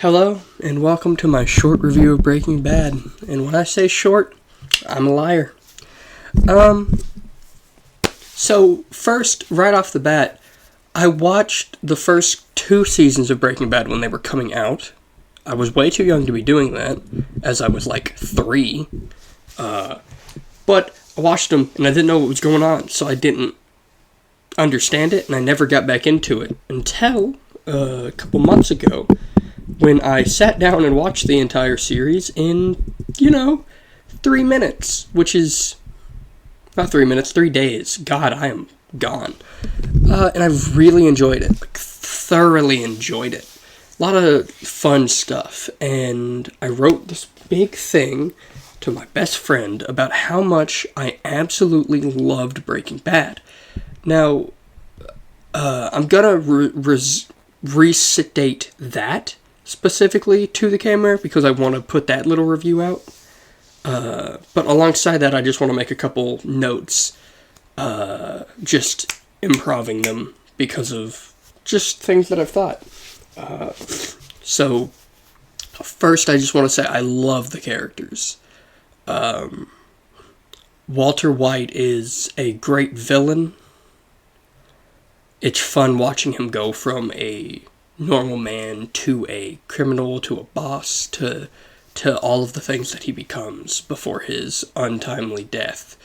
Hello, and welcome to my short review of Breaking Bad. And when I say short, I'm a liar. So first, right off the bat, I watched the first 2 seasons of Breaking Bad when they were coming out. I was way too young to be doing that, as I was like 3. But I watched them, and I didn't know what was going on, so I didn't understand it, and I never got back into it until a couple months ago, when I sat down and watched the entire series in, 3 minutes, which is, not 3 minutes, 3 days. God, I am gone. And I've really enjoyed it, thoroughly enjoyed it. A lot of fun stuff, and I wrote this big thing to my best friend about how much I absolutely loved Breaking Bad. Now, I'm gonna recitate that specifically to the camera because I want to put that little review out. But alongside that, I just want to make a couple notes, just improving them because of just things that I've thought. So, first, I just want to say I love the characters. Walter White is a great villain. It's fun watching him go from a normal man to a criminal, to a boss, to all of the things that he becomes before his untimely death.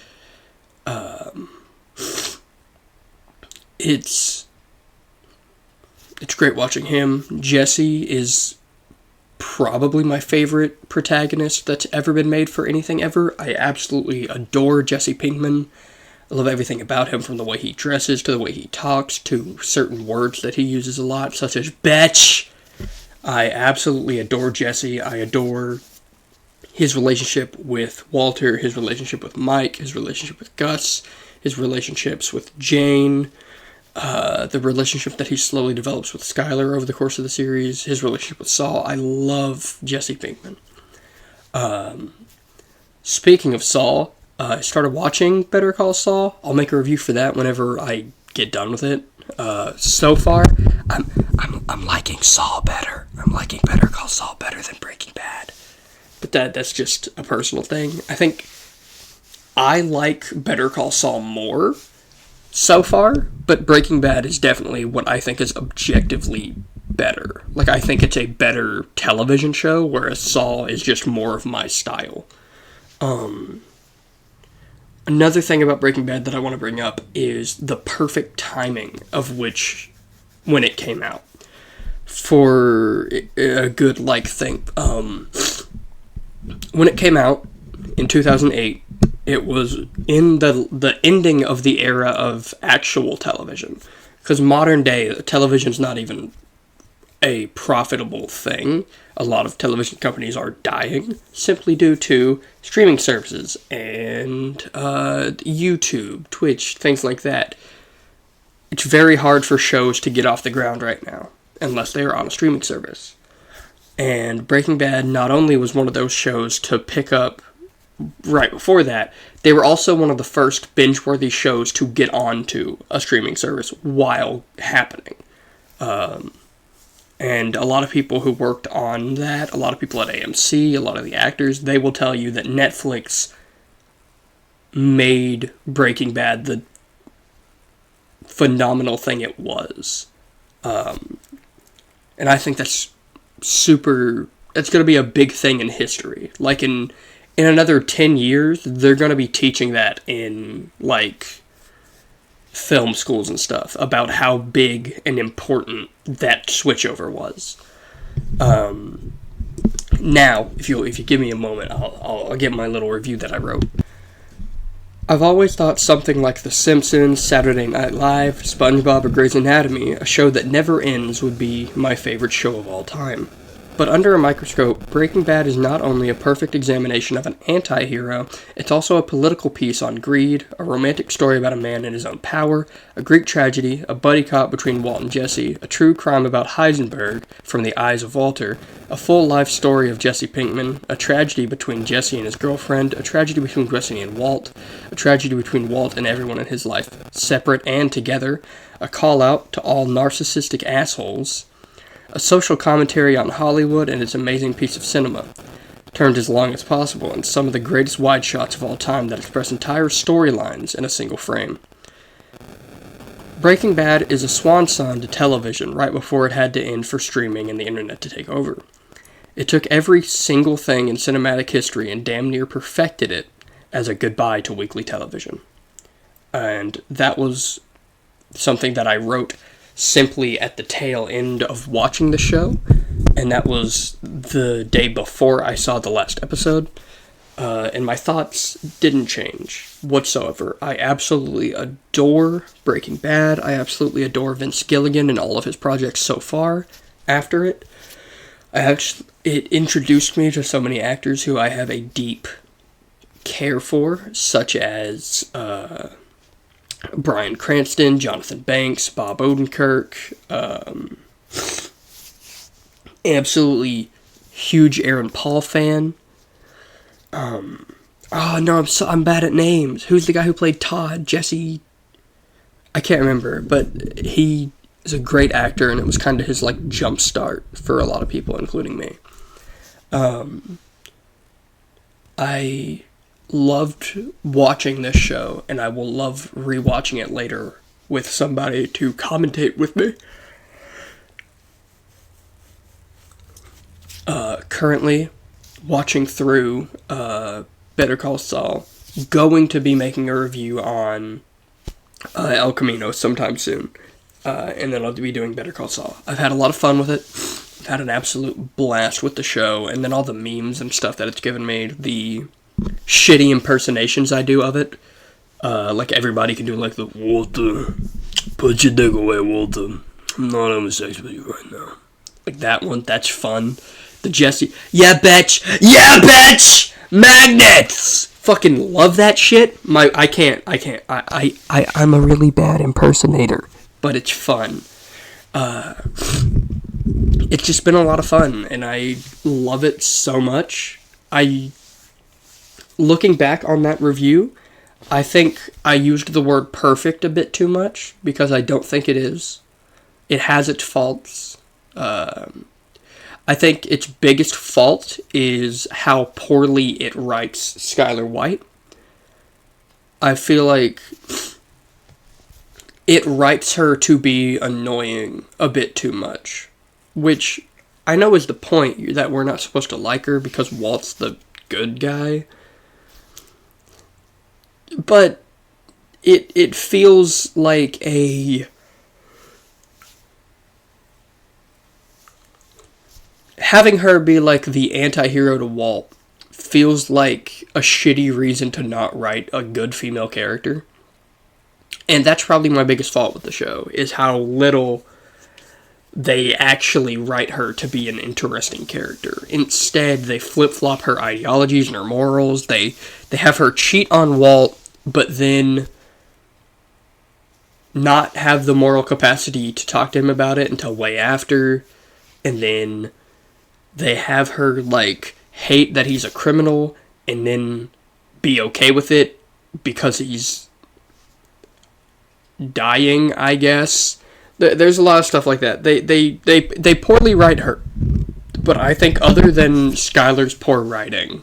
It's great watching him. Jesse is probably my favorite protagonist that's ever been made for anything ever. I absolutely adore Jesse Pinkman. I love everything about him, from the way he dresses, to the way he talks, to certain words that he uses a lot, such as bitch. I absolutely adore Jesse. I adore his relationship with Walter, his relationship with Mike, his relationship with Gus, his relationships with Jane, the relationship that he slowly develops with Skyler over the course of the series, his relationship with Saul. I love Jesse Pinkman. Speaking of Saul, I started watching Better Call Saul. I'll make a review for that whenever I get done with it. So far, I'm liking Saul better. I'm liking Better Call Saul better than Breaking Bad. But that's just a personal thing. I think I like Better Call Saul more so far, but Breaking Bad is definitely what I think is objectively better. Like, I think it's a better television show, whereas Saul is just more of my style. Another thing about Breaking Bad that I want to bring up is the perfect timing of when it came out. For a good, thing. When it came out in 2008, it was in the ending of the era of actual television. Because modern day, television's not even a profitable thing. A lot of television companies are dying simply due to streaming services and YouTube, Twitch, things like that. It's very hard for shows to get off the ground right now, unless they are on a streaming service. And Breaking Bad not only was one of those shows to pick up right before that, they were also one of the first binge-worthy shows to get onto a streaming service while happening. And a lot of people who worked on that, a lot of people at AMC, a lot of the actors, they will tell you that Netflix made Breaking Bad the phenomenal thing it was. And I think that's it's going to be a big thing in history. Like, in another 10 years, they're going to be teaching that in, film schools and stuff, about how big and important that switchover was. Now, if you give me a moment, I'll get my little review that I wrote. I've always thought something like The Simpsons, Saturday Night Live, SpongeBob, or Grey's Anatomy, a show that never ends, would be my favorite show of all time. But under a microscope, Breaking Bad is not only a perfect examination of an anti-hero, it's also a political piece on greed, a romantic story about a man and his own power, a Greek tragedy, a buddy cop between Walt and Jesse, a true crime about Heisenberg from the eyes of Walter, a full life story of Jesse Pinkman, a tragedy between Jesse and his girlfriend, a tragedy between Jesse and Walt, a tragedy between Walt and everyone in his life, separate and together, a call out to all narcissistic assholes, A social commentary on Hollywood and its amazing piece of cinema, turned as long as possible, and some of the greatest wide shots of all time that express entire storylines in a single frame. Breaking Bad is a swan song to television right before it had to end for streaming and the internet to take over. It took every single thing in cinematic history and damn near perfected it as a goodbye to weekly television. And that was something that I wrote simply at the tail end of watching the show, and that was the day before I saw the last episode, and my thoughts didn't change whatsoever. I absolutely adore Breaking Bad. I absolutely adore Vince Gilligan and all of his projects so far after it. It introduced me to so many actors who I have a deep care for, such as Bryan Cranston, Jonathan Banks, Bob Odenkirk, absolutely huge Aaron Paul fan. I'm bad at names. Who's the guy who played Todd? Jesse? I can't remember, but he is a great actor, and it was kind of his like jump start for a lot of people, including me. I loved watching this show, and I will love rewatching it later with somebody to commentate with me. Currently watching through Better Call Saul, going to be making a review on El Camino sometime soon, and then I'll be doing Better Call Saul. I've had a lot of fun with it. I've had an absolute blast with the show, and then all the memes and stuff that it's given me, the shitty impersonations I do of it. Like everybody can do like the Walter, put your dick away, Walter. I'm not having sex with you right now. Like that one, that's fun. The Jesse, yeah bitch, magnets. Fucking love that shit. I can't. I'm a really bad impersonator, but it's fun. It's just been a lot of fun, and I love it so much. Looking back on that review, I think I used the word perfect a bit too much, because I don't think it is. It has its faults. I think its biggest fault is how poorly it writes Skylar White. I feel like it writes her to be annoying a bit too much, which I know is the point, that we're not supposed to like her because Walt's the good guy. But it feels like having her be like the anti-hero to Walt feels like a shitty reason to not write a good female character. And that's probably my biggest fault with the show, is how little they actually write her to be an interesting character. Instead, they flip-flop her ideologies and her morals. They have her cheat on Walt, but then not have the moral capacity to talk to him about it until way after. And then they have her, like, hate that he's a criminal and then be okay with it because he's dying, I guess. There's a lot of stuff like that. They poorly write her. But I think other than Skylar's poor writing,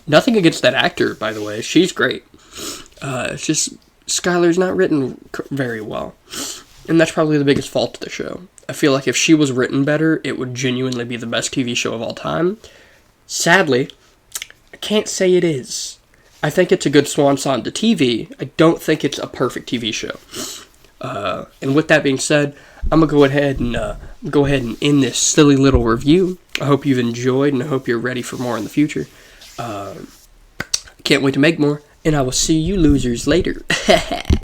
nothing against that actor, by the way. She's great. It's just Skylar's not written very well. And that's probably the biggest fault of the show. I feel like if she was written better, it would genuinely be the best TV show of all time. Sadly, I can't say it is. I think it's a good swan song to TV. I don't think it's a perfect TV show. And with that being said, I'm going to go ahead and end this silly little review. I hope you've enjoyed, and I hope you're ready for more in the future. Can't wait to make more, and I will see you losers later.